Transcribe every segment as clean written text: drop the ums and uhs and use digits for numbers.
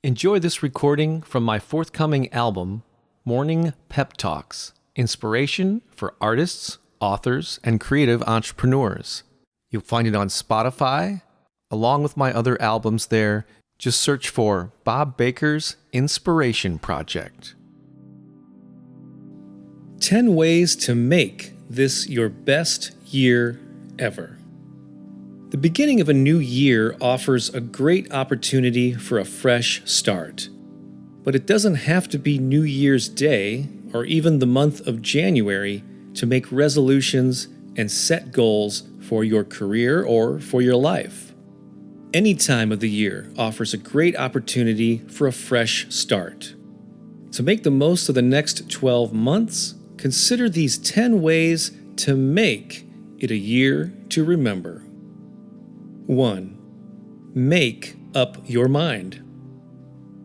Enjoy this recording from my forthcoming album, Morning Pep Talks, inspiration for artists, authors, and creative entrepreneurs. You'll find it on Spotify, along with my other albums there. Just search for Bob Baker's Inspiration Project. 10 ways to make this your best year ever. The beginning of a new year offers a great opportunity for a fresh start. But it doesn't have to be New Year's Day or even the month of January to make resolutions and set goals for your career or for your life. Any time of the year offers a great opportunity for a fresh start. To make the most of the next 12 months, consider these 10 ways to make it a year to remember. 1. Make up your mind.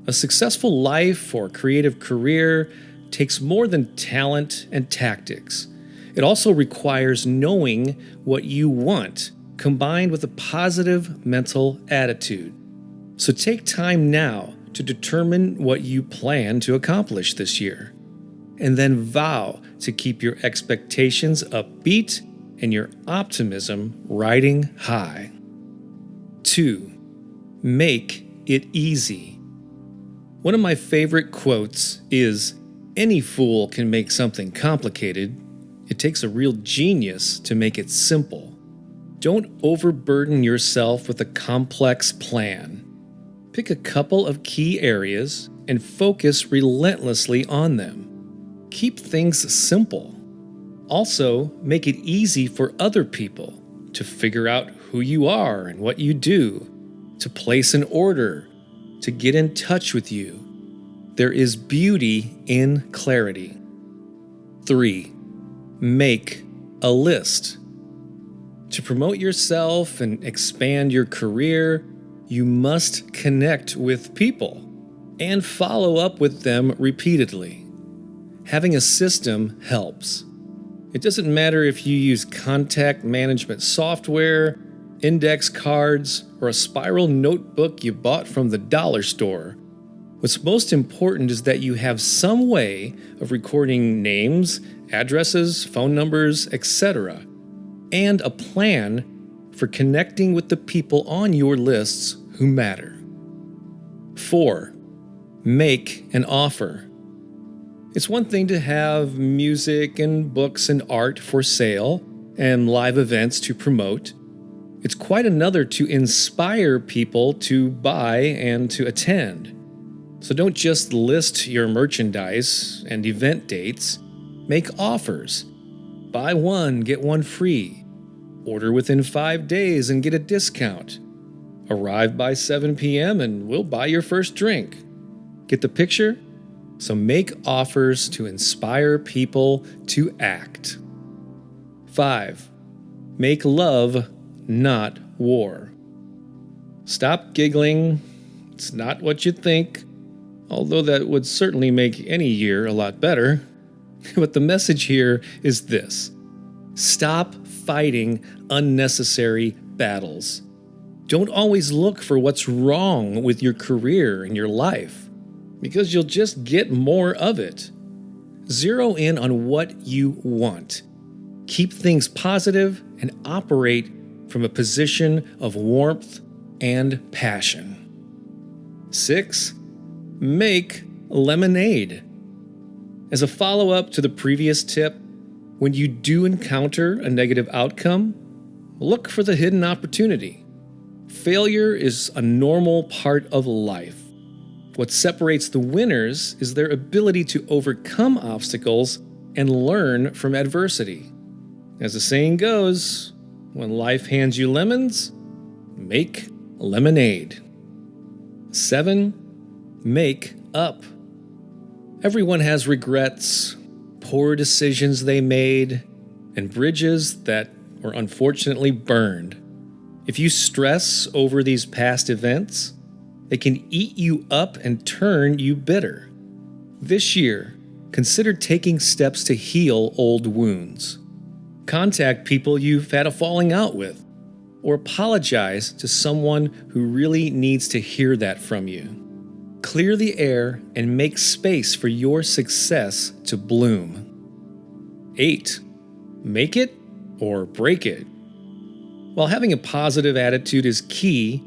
A successful life or creative career takes more than talent and tactics. It also requires knowing what you want, combined with a positive mental attitude. So take time now to determine what you plan to accomplish this year, and then vow to keep your expectations upbeat and your optimism riding high. 2. Make it easy. One of my favorite quotes is, "Any fool can make something complicated. It takes a real genius to make it simple." Don't overburden yourself with a complex plan. Pick a couple of key areas and focus relentlessly on them. Keep things simple. Also, make it easy for other people to figure out who you are and what you do, to place an order, to get in touch with you. There is beauty in clarity. 3. Make a list. To promote yourself and expand your career, you must connect with people and follow up with them repeatedly. Having a system helps. It doesn't matter if you use contact management software, index cards, or a spiral notebook you bought from the dollar store. What's most important is that you have some way of recording names, addresses, phone numbers, etc., and a plan for connecting with the people on your lists who matter. 4. Make an offer. It's one thing to have music and books and art for sale and live events to promote. It's quite another to inspire people to buy and to attend. So don't just list your merchandise and event dates. Make offers. Buy one, get one free. Order within 5 days and get a discount. Arrive by 7 p.m. and we'll buy your first drink. Get the picture? So make offers to inspire people to act. 5. Make love, not war. Stop giggling. It's not what you think, although that would certainly make any year a lot better. But the message here is this: stop fighting unnecessary battles. Don't always look for what's wrong with your career and your life, because you'll just get more of it. Zero in on what you want. Keep things positive and operate from a position of warmth and passion. 6. Make lemonade. As a follow-up to the previous tip, when you do encounter a negative outcome, look for the hidden opportunity. Failure is a normal part of life. What separates the winners is their ability to overcome obstacles and learn from adversity. As the saying goes, when life hands you lemons, make lemonade. 7. Make up. Everyone has regrets, poor decisions they made, and bridges that were unfortunately burned. If you stress over these past events, they can eat you up and turn you bitter. This year, consider taking steps to heal old wounds. Contact people you've had a falling out with, or apologize to someone who really needs to hear that from you. clear the air and make space for your success to bloom. 8. Make it or break it. While having a positive attitude is key,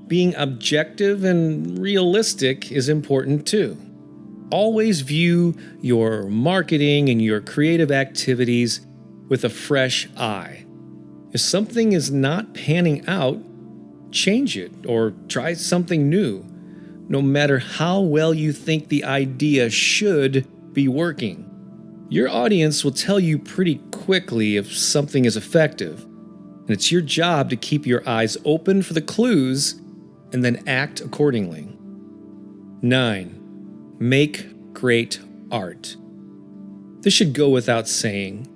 being objective and realistic is important too. Always view your marketing and your creative activities with a fresh eye. If something is not panning out, change it or try something new, no matter how well you think the idea should be working. Your audience will tell you pretty quickly if something is effective, and it's your job to keep your eyes open for the clues and then act accordingly. 9. Make great art. This should go without saying,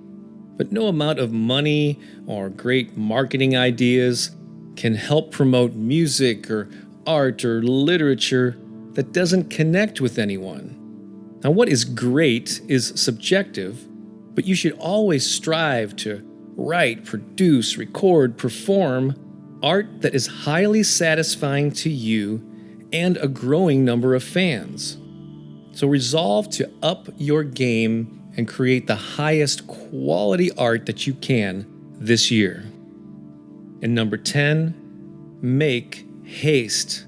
but no amount of money or great marketing ideas can help promote music or art or literature that doesn't connect with anyone. Now, what is great is subjective, but you should always strive to write, produce, record, perform art that is highly satisfying to you and a growing number of fans. So resolve to up your game and create the highest quality art that you can this year. And number 10, make haste.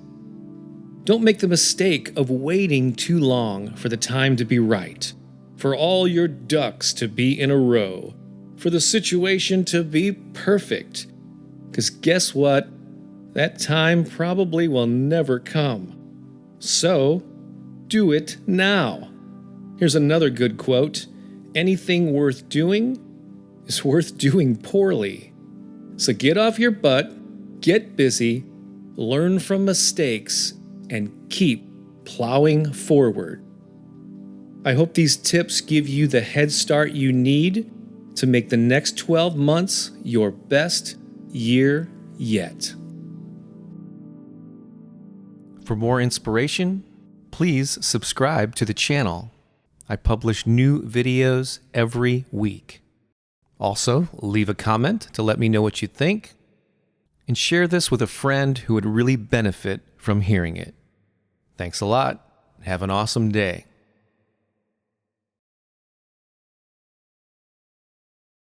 Don't make the mistake of waiting too long for the time to be right, for all your ducks to be in a row, for the situation to be perfect. Because guess what? That time probably will never come. So, do it now. Here's another good quote. Anything worth doing is worth doing poorly. So get off your butt, get busy, learn from mistakes, and keep plowing forward. I hope these tips give you the head start you need to make the next 12 months your best year yet. For more inspiration, please subscribe to the channel. I publish new videos every week. Also, leave a comment to let me know what you think, and share this with a friend who would really benefit from hearing it. Thanks a lot. Have an awesome day.